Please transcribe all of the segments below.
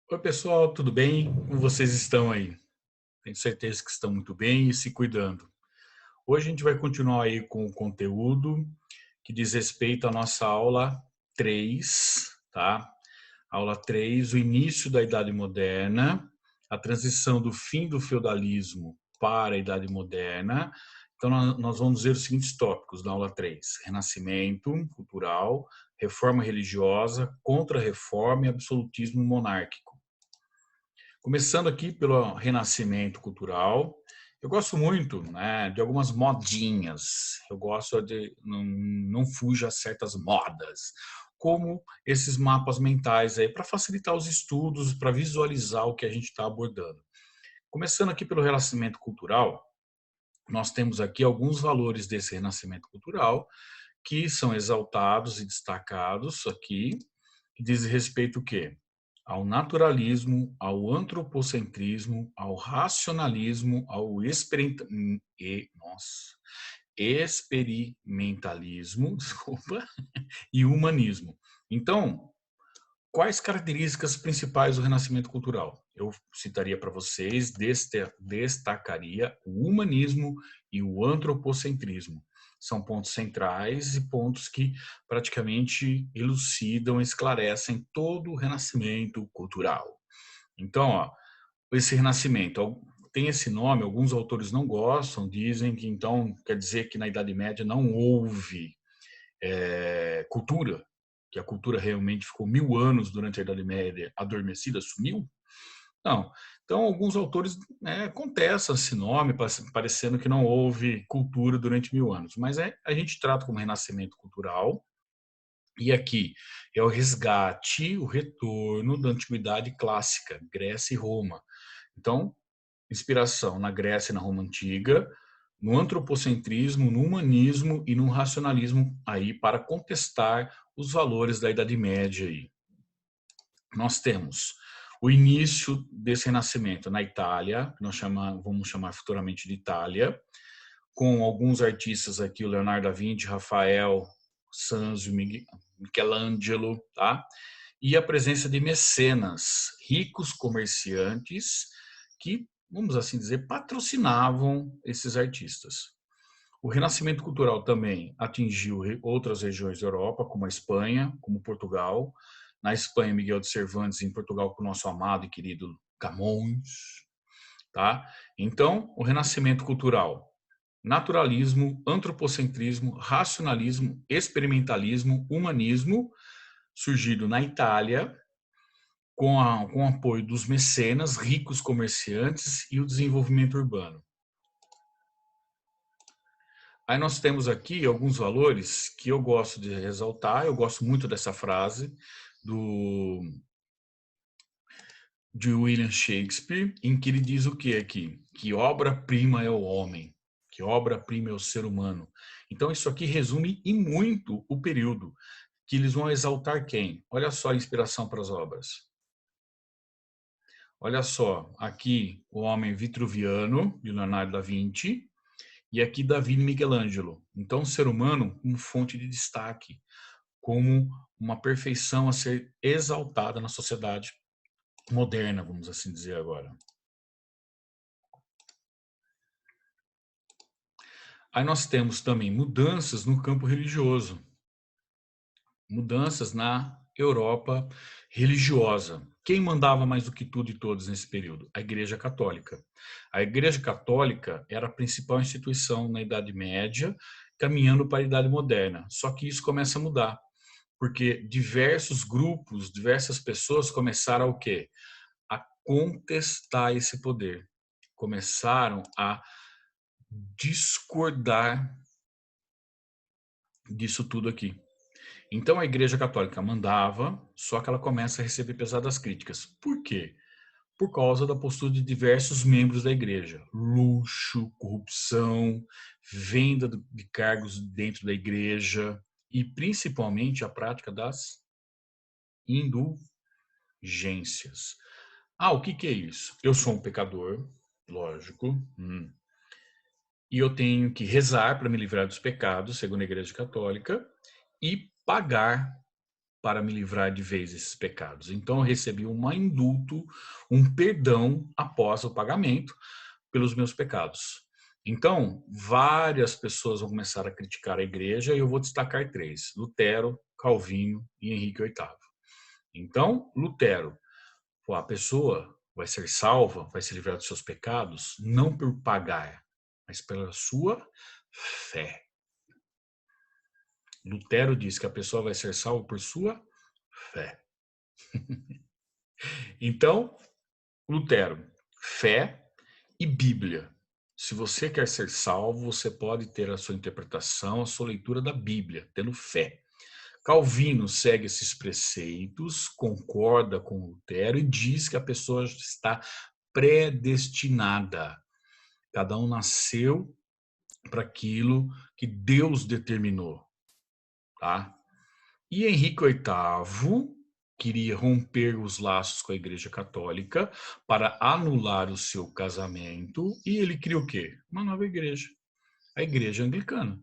Oi, pessoal, tudo bem? Como vocês estão aí? Tenho certeza que estão muito bem e se cuidando. Hoje a gente vai continuar aí com o conteúdo que diz respeito à nossa aula 3, tá? Aula 3, o início da Idade Moderna, a transição do fim do feudalismo para a Idade Moderna. Então, nós vamos ver os seguintes tópicos na aula 3: renascimento cultural, reforma religiosa, contra-reforma e absolutismo monárquico. Começando aqui pelo renascimento cultural, eu gosto muito, né, de algumas modinhas. Eu gosto de não fuja a certas modas, como esses mapas mentais aí para facilitar os estudos, para visualizar o que a gente está abordando. Começando aqui pelo renascimento cultural, nós temos aqui alguns valores desse renascimento cultural que são exaltados e destacados aqui, que diz respeito o quê? Ao naturalismo, ao antropocentrismo, ao racionalismo, ao experimentalismo, desculpa, e humanismo. Então, quais características principais do renascimento cultural? Eu citaria para vocês, destacaria o humanismo e o antropocentrismo. São pontos centrais e pontos que praticamente elucidam, esclarecem todo o renascimento cultural. Então, ó, esse renascimento tem esse nome, alguns autores não gostam, dizem que então quer dizer que na Idade Média não houve cultura, que a cultura realmente ficou 1000 anos durante a Idade Média adormecida, sumiu? Não. Então, alguns autores, né, contestam esse nome, parecendo que não houve cultura durante 1000 anos. Mas a gente trata como renascimento cultural, e aqui é o resgate, o retorno da antiguidade clássica, Grécia e Roma. Então, inspiração na Grécia e na Roma Antiga, no antropocentrismo, no humanismo e no racionalismo aí para contestar os valores da Idade Média aí. Nós temos o início desse renascimento na Itália, vamos chamar futuramente de Itália, com alguns artistas aqui, o Leonardo da Vinci, Rafael, Sanzio, Michelangelo, tá? E a presença de mecenas, ricos comerciantes que, vamos assim dizer, patrocinavam esses artistas. O renascimento cultural também atingiu outras regiões da Europa, como a Espanha, como Portugal. Na Espanha, Miguel de Cervantes, em Portugal, com o nosso amado e querido Camões. Tá? Então, o renascimento cultural: naturalismo, antropocentrismo, racionalismo, experimentalismo, humanismo, surgido na Itália, com o apoio dos mecenas, ricos comerciantes e o desenvolvimento urbano. Aí nós temos aqui alguns valores que eu gosto de ressaltar. Eu gosto muito dessa frase de William Shakespeare, em que ele diz o que aqui? Que obra-prima é o homem, que obra-prima é o ser humano. Então isso aqui resume e muito o período, que eles vão exaltar quem? Olha só a inspiração para as obras. Olha só, aqui o homem vitruviano, de Leonardo da Vinci, e aqui Davi e Michelangelo. Então o ser humano como fonte de destaque, como uma perfeição a ser exaltada na sociedade moderna, vamos assim dizer agora. Aí nós temos também mudanças no campo religioso, mudanças na Europa religiosa. Quem mandava mais do que tudo e todos nesse período? A Igreja Católica. A Igreja Católica era a principal instituição na Idade Média, caminhando para a Idade Moderna. Só que isso começa a mudar, porque diversos grupos, diversas pessoas começaram a o quê? A contestar esse poder. Começaram a discordar disso tudo aqui. Então a Igreja Católica mandava, só que ela começa a receber pesadas críticas. Por quê? Por causa da postura de diversos membros da igreja. Luxo, corrupção, venda de cargos dentro da igreja e principalmente a prática das indulgências. Ah, o que que é isso? Eu sou um pecador, lógico, e eu tenho que rezar para me livrar dos pecados, segundo a Igreja Católica, e pagar para me livrar de vez desses pecados. Então eu recebi um indulto, um perdão após o pagamento pelos meus pecados. Então, várias pessoas vão começar a criticar a igreja e eu vou destacar três: Lutero, Calvino e Henrique VIII. Então, Lutero, a pessoa vai ser salva, vai se livrar dos seus pecados, não por pagar, mas pela sua fé. Lutero diz que a pessoa vai ser salva por sua fé. Então, Lutero, fé e Bíblia. Se você quer ser salvo, você pode ter a sua interpretação, a sua leitura da Bíblia, tendo fé. Calvino segue esses preceitos, concorda com Lutero e diz que a pessoa está predestinada. Cada um nasceu para aquilo que Deus determinou, tá? E Henrique VIII queria romper os laços com a Igreja Católica para anular o seu casamento e ele criou o quê? Uma nova igreja, a Igreja Anglicana.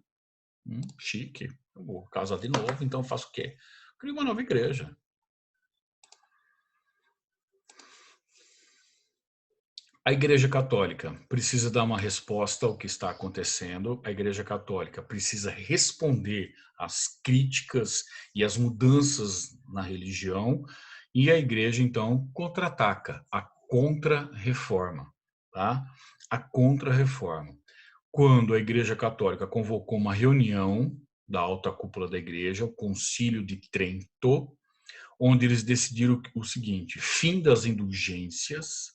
Chique, eu vou casar de novo, então eu faço o quê? Crio uma nova igreja. A Igreja Católica precisa dar uma resposta ao que está acontecendo. A Igreja Católica precisa responder às críticas e às mudanças na religião. E a Igreja, então, contra-ataca a contra-reforma. Tá? A contra-reforma. Quando a Igreja Católica convocou uma reunião da alta cúpula da Igreja, o Concílio de Trento, onde eles decidiram o seguinte: fim das indulgências,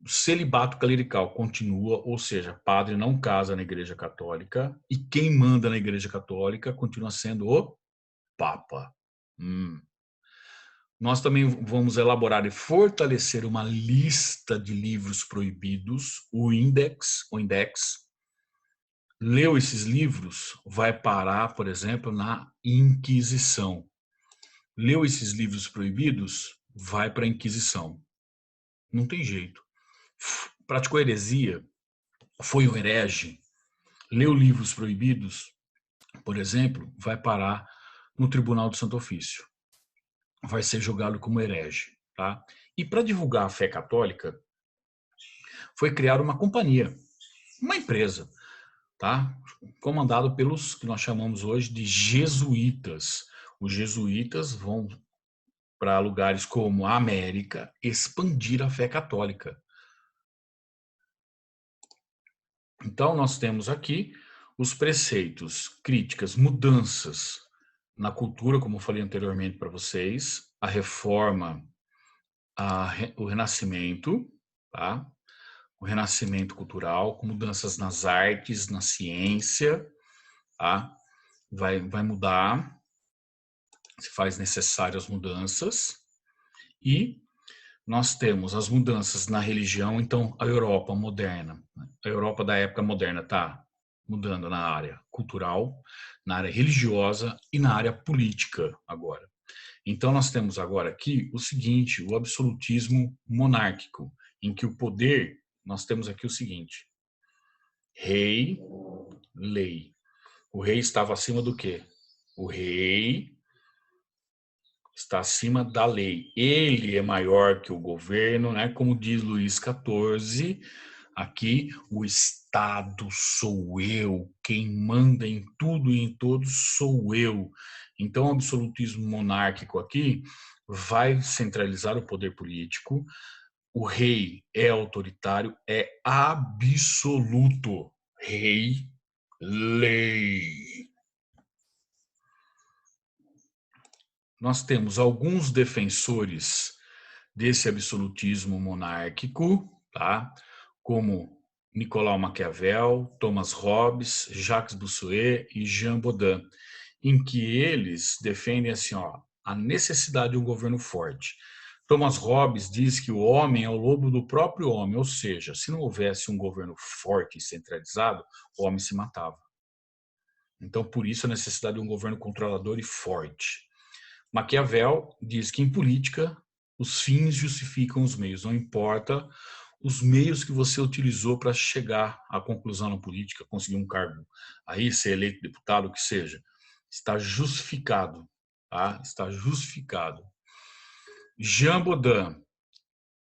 o celibato clerical continua, ou seja, padre não casa na Igreja Católica e quem manda na Igreja Católica continua sendo o Papa. Nós também vamos elaborar e fortalecer uma lista de livros proibidos, o Index. Leu esses livros, vai parar, por exemplo, na Inquisição. Leu esses livros proibidos, vai para a Inquisição. Não tem jeito. Praticou heresia, foi um herege, leu livros proibidos, por exemplo, vai parar no Tribunal do Santo Ofício. Vai ser julgado como herege. Tá? E para divulgar a fé católica, foi criada uma companhia, uma empresa, tá? Comandado pelos que nós chamamos hoje de jesuítas. Os jesuítas vão para lugares como a América expandir a fé católica. Então, nós temos aqui os preceitos, críticas, mudanças na cultura, como eu falei anteriormente para vocês, a reforma, o renascimento, tá? O renascimento cultural, com mudanças nas artes, na ciência, tá? Vai mudar, se faz necessárias mudanças, e nós temos as mudanças na religião. Então, a Europa moderna, a Europa da época moderna está mudando na área cultural, na área religiosa e na área política agora. Então, nós temos agora aqui o seguinte, o absolutismo monárquico, em que o poder, nós temos aqui o seguinte: rei, lei. O rei estava acima do quê? O rei está acima da lei. Ele é maior que o governo, né? Como diz Luís XIV, aqui o Estado sou eu, quem manda em tudo e em todos sou eu. Então, o absolutismo monárquico aqui vai centralizar o poder político. O rei é autoritário, é absoluto. Rei, lei. Nós temos alguns defensores desse absolutismo monárquico, tá? Como Nicolau Maquiavel, Thomas Hobbes, Jacques Bossuet e Jean Bodin, em que eles defendem assim, ó, a necessidade de um governo forte. Thomas Hobbes diz que o homem é o lobo do próprio homem, ou seja, se não houvesse um governo forte e centralizado, o homem se matava. Então, por isso a necessidade de um governo controlador e forte. Maquiavel diz que em política os fins justificam os meios, não importa os meios que você utilizou para chegar à conclusão na política, conseguir um cargo, aí ser eleito deputado, o que seja, está justificado, tá? Está justificado. Jean Baudin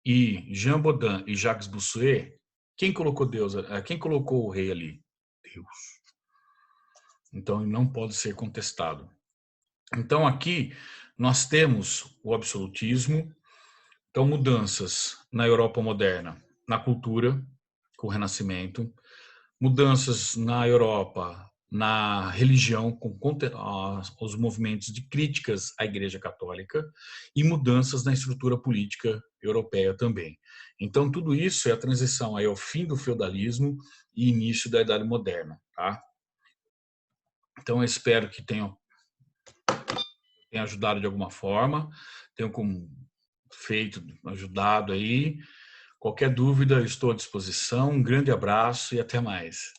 e Jacques Bossuet, quem colocou Deus, quem colocou o rei ali? Deus. Então ele não pode ser contestado. Então aqui nós temos o absolutismo, então mudanças na Europa moderna, na cultura, com o Renascimento, mudanças na Europa, na religião, com os movimentos de críticas à Igreja Católica e mudanças na estrutura política europeia também. Então, tudo isso é a transição aí ao fim do feudalismo e início da Idade Moderna. Tá? Então, eu espero que tenha ajudado de alguma forma, tenham feito, ajudado aí. Qualquer dúvida, estou à disposição. Um grande abraço e até mais.